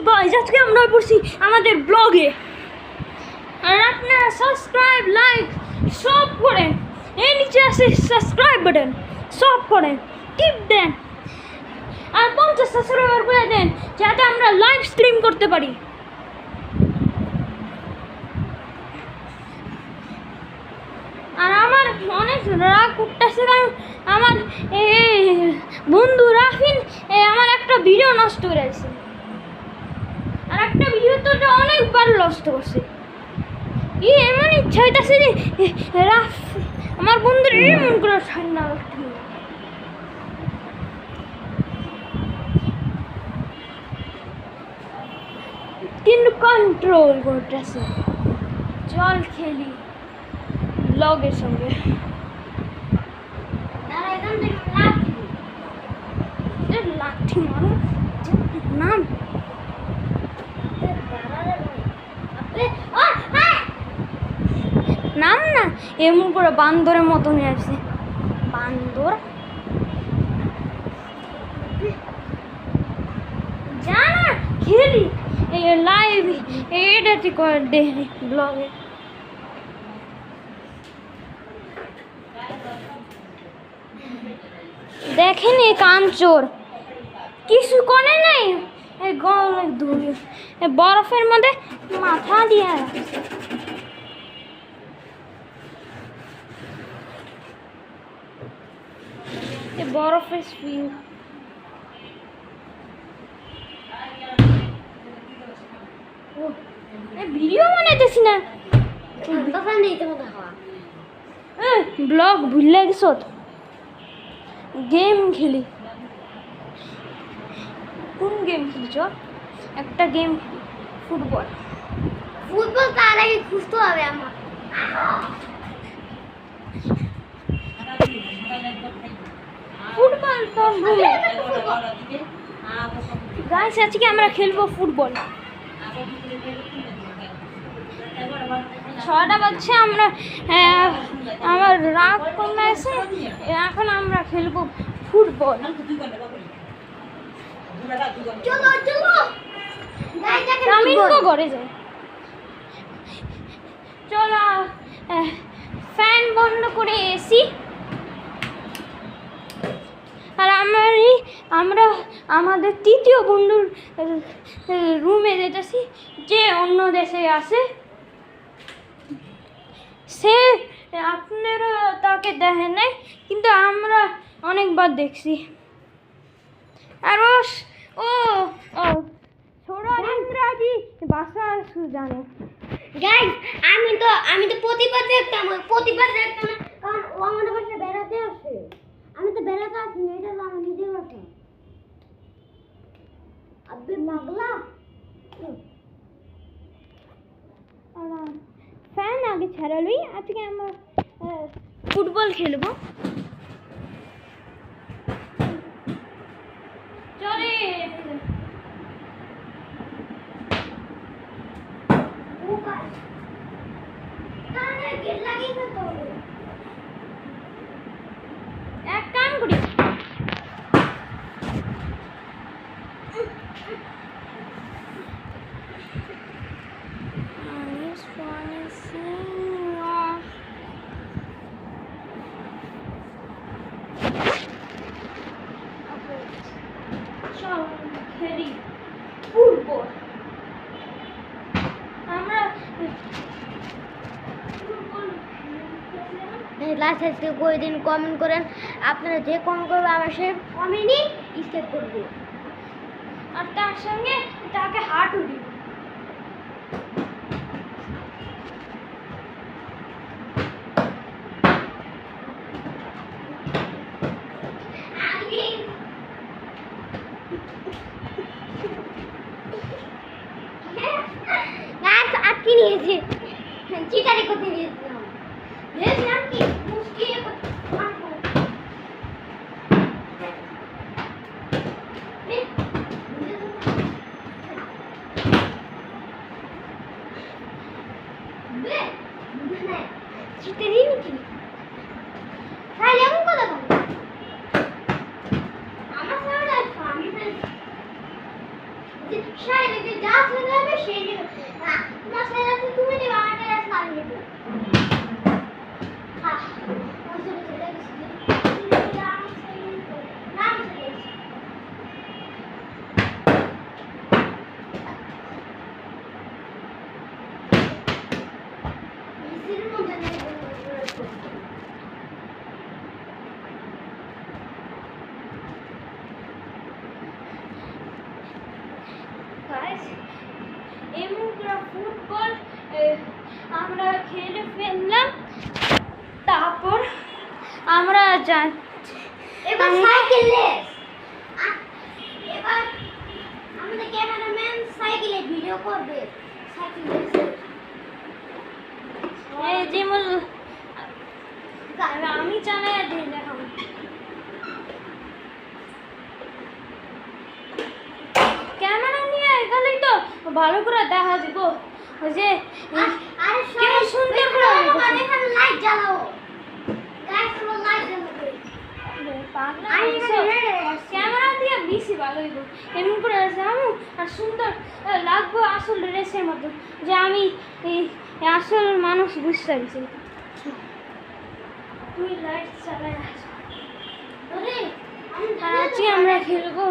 Guys আজকে আমরা পড়ছি আমাদের ব্লগে। আর আপনারা সাবস্ক্রাইব লাইক সব করেন, এই নিচে আছে সাবস্ক্রাইব বাটন, সব করেন, টিপ দেন আর 50 সাবস্ক্রাইবার করে দেন যাতে আমরা লাইভ স্ট্রিম করতে পারি। আর আমার অনেক রাগ উঠতেছে কারণ আমার বন্ধু রাফিন আমার একটা ভিডিও নষ্ট করেছে, আর একটা ভিডিও তো অনেকবার নষ্ট করছে। এমন ইচ্ছা হইতেছে যে রাফ আমার বন্ধুর এমন করে ঠান্ডা কিন্তু কন্ট্রোল করতেছে। চল খেলি ব্লগের সঙ্গে। লাঠি মারো নাম নাম না এমন করে বান্দরের মতন আছে। বান্দর যা না খেলি লাইভ এটাতে করে দে ব্লগে। দেখেন এই কাঞ্চোর কিছু করে নাই, এই বরফের মধ্যে মাথা দিয়ে বরফের ভিডিও বানাইতেছি না, ব্লগ ভুলে গেছ। গেম খেলি। কোন গেম খেলছ? একটা গেম ফুটবল। ফুটবল তার আগে খুঁজতে হবে আমার। ফুটবল তো গাইস আজকে আমরা খেলবো ফুটবল। 6টা বাজছে, আমরা আমার রাগ কমে আছে, এখন আমরা খেলবো ফুটবল। চলো চলো আমি ঘরে যাই। চলো ফ্যান বন্ধ করে এসি। আর আমরা আমাদের তৃতীয় বন্ধুর রুমে যেতেছি যে অন্য দেশে আছে। সে আপনারা তাকে দেখেন নাই কিন্তু আমরা অনেকবার দেখছি। আর ও ছোড়া ইংরাজি ভাষা জানে। গাইস আমি তো প্রতিবার দেখতাম না, কারণ ও আমাদের বাসায় বেড়াতে আসে। আমি তো বেড়াতে আসি না, এটা আমার নিজের বাসা। আব্বে পাগলা ফ্যান আগে ছাড়ালই। আজকে আমরা ফুটবল খেলবো। চলে ও গাইস কানে গেট লাগিয়ে তো এক কাম করি, চল খেলি ফুটবল। আমরা লাস্ট আজকে কয়েকদিন কমেন্ট করেন, আপনারা যে কমেন্ট করবে আমার সে কমেন্টই স্কেপ করবো। আর তার সঙ্গে তাকে হাঁটু দিব। গাছ আটকে নিয়েছে, চিটারি করতে নিয়েছিলাম। ভেবেছিলাম কি মুষ্টি চিটারি নাকি তাই এমন কথা বল। আমার সামনে আমি শাড়ি যে যা ছেলে হবে সেই নেবে না তোমার ছেলে আছে তুমি নেবে আমার ছেলে আছে আমি নেব হ্যাঁ আমার ছেলে ছেলে আছে নাম ছেলে ইসির মধ্যে নেবে গাইস এমন করে ফুটবল আমরা খেলে ফেললাম, তারপর আমরা যাচ্ছি এবার সাইকেল রেস এবার আমাদের ক্যামেরাম্যান সাইকেলে ভিডিও করবে সাইকেল রেস এই যেমন আমি চালাই দিই দেখাম। ক্যামেরা নিয়ে এখানেই তো ভালো করে দেখা যাব, ওই যে আরে কেমন সুন্দর করে আমাদের এখানে লাইট জ্বালাও গাইস আমরা লাইট জ্বালাবো ক্যামেরা দিয়ে বেশি ভালো হইব, এমন করে যাবো আর সুন্দর লাগবো আসল রেসের মতো, যে আমি এই আসল মানুষ বুঝতে পারছি। তুই লাইট চালাই আরে আর আজকে আমরা খেলবো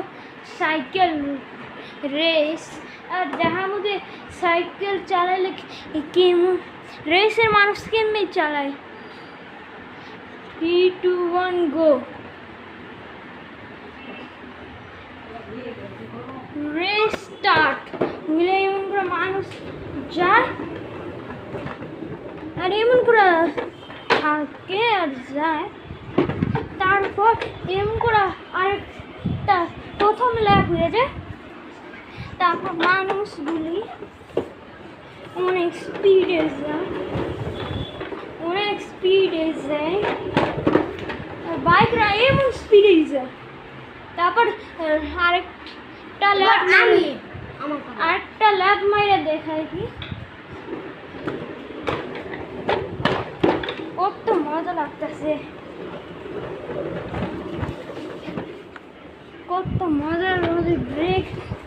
সাইকেল রেস, আর যাহার মধ্যে সাইকেল চালালে কেমন রেসের মানুষ কেমনি চালায়। 3 2 1 গো, রেস স্টার্ট। মিলে এমন করে মানুষ যায় আর এমন করে থাকে আর যায়, তারপর এমন করে আরেকটা প্রথম ল্যাপ হয়ে যায়, তারপর মানুষগুলি অনেক স্পিডে যায়, অনেক স্পিডে যায়, বাইকরা এমন স্পিডে যায়। তারপর আরেকটা ল্যাপ আমি আরেকটা ল্যাপ মাইরা দেখায় কি কত মজা লাগতেছে, কত মজার মধ্যে ব্রেক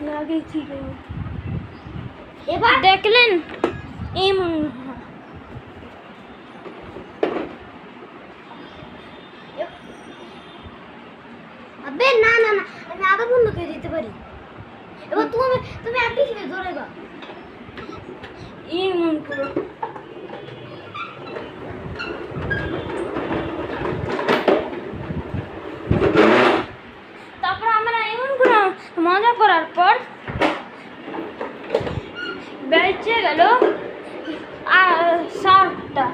লাগিয়েছি। এবার দেখলেন এমন আবে না না না আমি আগে বন্ধ করে দিতে পারি। এবার তুমি তুমি আর পিছনে ধরেবা এমন করে তারপর আমরা এমন করে মজা করার পর বেঁচে গেল 7টা,